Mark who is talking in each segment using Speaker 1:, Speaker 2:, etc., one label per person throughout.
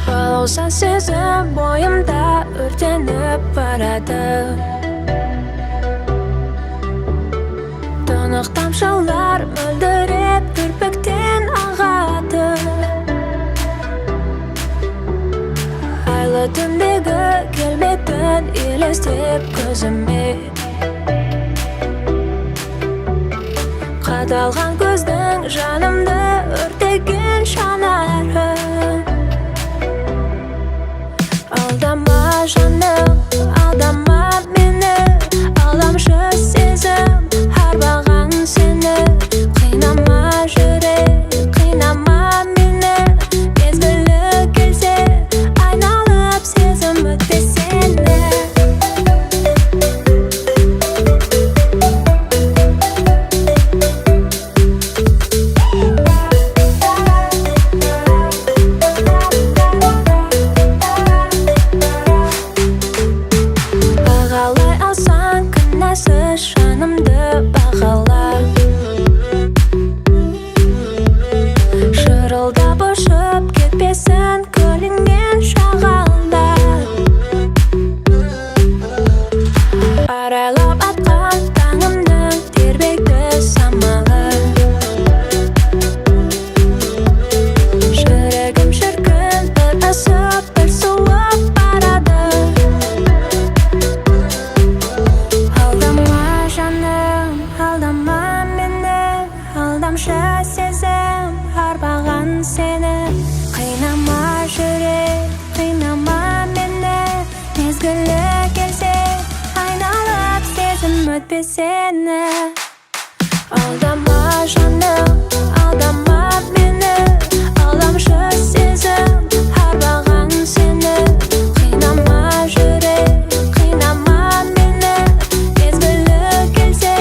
Speaker 1: Balausan sezim boyimda örtenip baradi. Tınıq tamşalar möldirip kirpikten ağadı. Aylı tündегі kelbетін елестеп көзіме, қадалған көздің жанымды өртеген шанары. Aldama жаным, алдама мені, аламшы сезім арбаған сені. Қинама жүрек, қинама мені, мезгілі келсе айналып сезім өтпесені. Бағалай алсаң кінәсіз жанымды бағала. Шырылдап ұшып кетпесін көліңнен шағалда. Арайлап атқан таңымның тербекті самалы. Жүрегім шіркін бір ысып бір суып барады. Алдама жаным, алдама мені, алдамшы сезім арбаған сені. Қинама жүрек, қинама мені, мезгілі келсе айналып сезім өтпесені. Алдама жаным, алдама мені, алдамшы сезім арбаған сені. Қинама жүрек, қинама мені, мезгілі келсе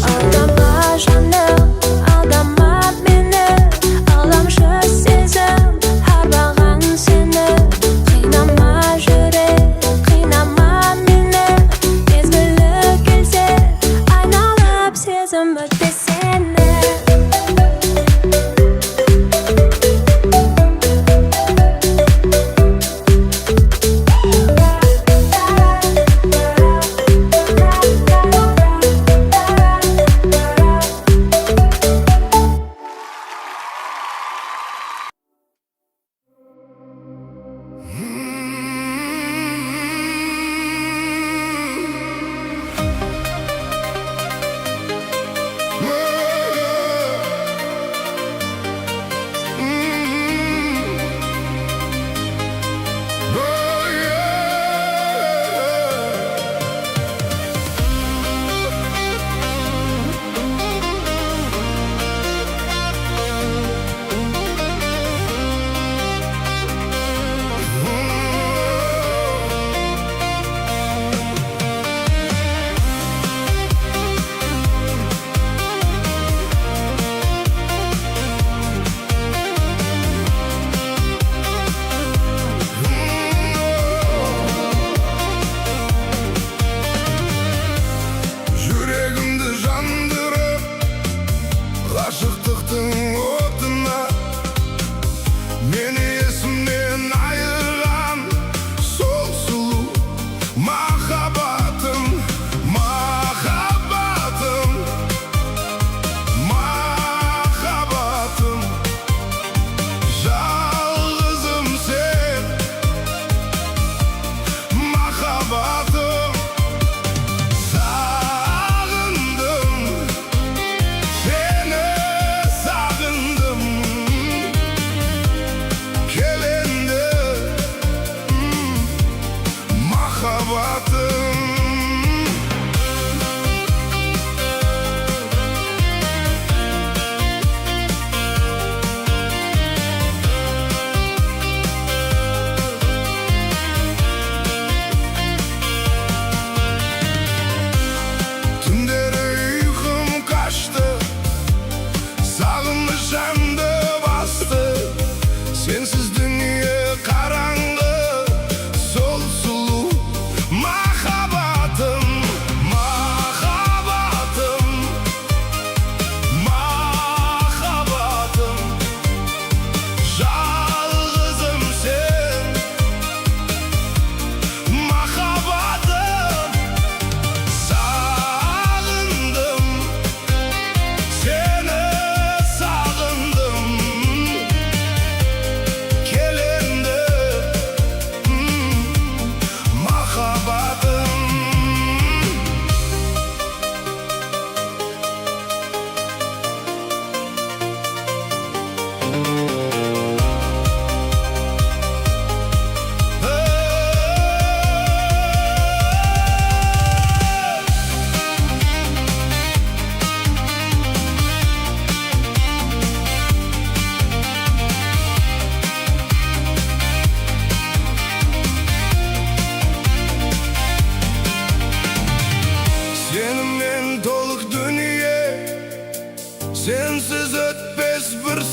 Speaker 1: алдама жаным, алдама мені, алдамшы сезім арбаған сені. Қинама жүрек, қинама мені, мезгілі келсе айналып сезім өтпесені.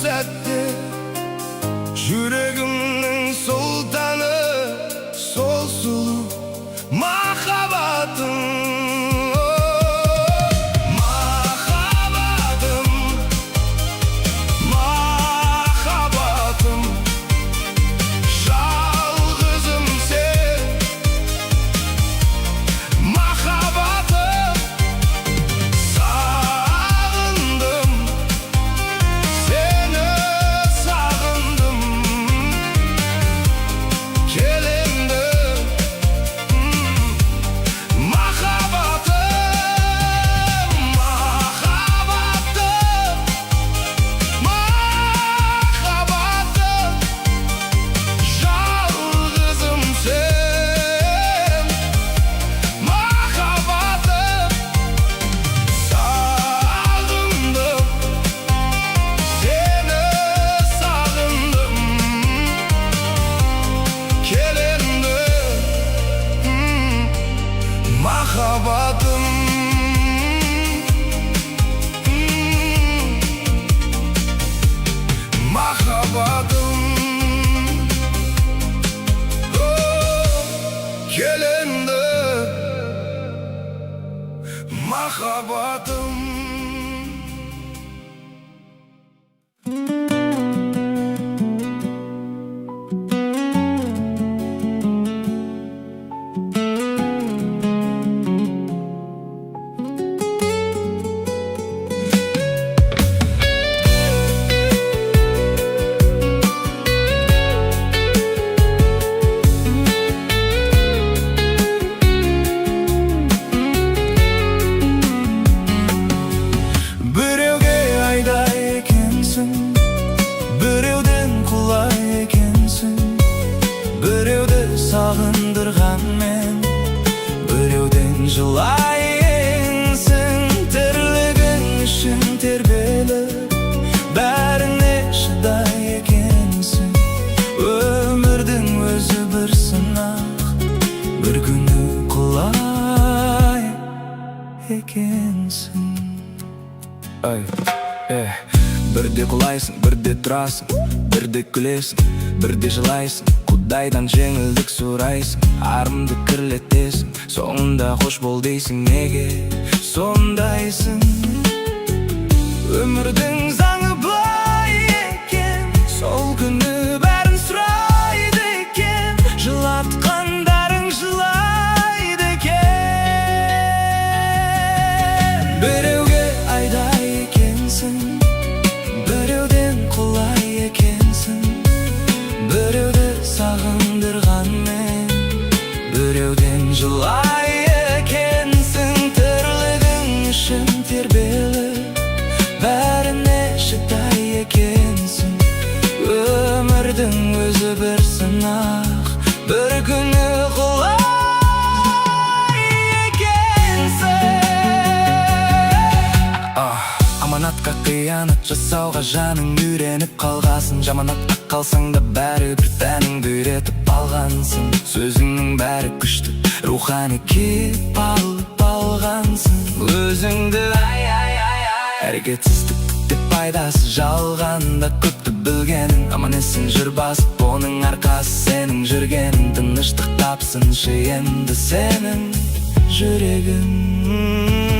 Speaker 2: сәтте жүрегімнің сұлтаны сол сұлу махаббатым. Mахаббатым, келінді махаббатым. Сағындырғанмен біреуден жылайынсың, тірлігің үшін тербеліп бәріне шыдай екенсің. Өмірдің өзі бір сынақ, бір күні құлай екенсің. Бірде құлайсың, бірде тұрасың, бірде күлесің, бірде жылайсың. Құдайдан жеңілдік сұрайсың, арымды кірлетесің, соңында қош бол дейсің. Неге сондайсың? Өмірдің заңы былай екен, сол күні бәрін сұрайды екен, жылатқандарың жылайды екен. Біреуге айдай екенсің, біреуден құлай екенсің, біреуді сағындырғанмен біреуден жылай екенсің. Тірлігің үшін тербеліп бәріне шыдай екенсің. Өмірдің өзі бір сынақ, бір күні құлай екенсің. Аманатқа қиянат жасауға жаның үйреніп қалғасын. Жаманатқа қалсаң да бәрібір тәніңді үйретіп алғансың. Сөзіңнің бәрі күшті, рухани киіп алып алғансың. Өзіңді әрекетсіздік деп пайдасы жалғанда көпті білгенің. Аман есен жүр басып, оның арқасы сенің жүргенің. Тыныштық тапсыншы енді сенің жүрегің.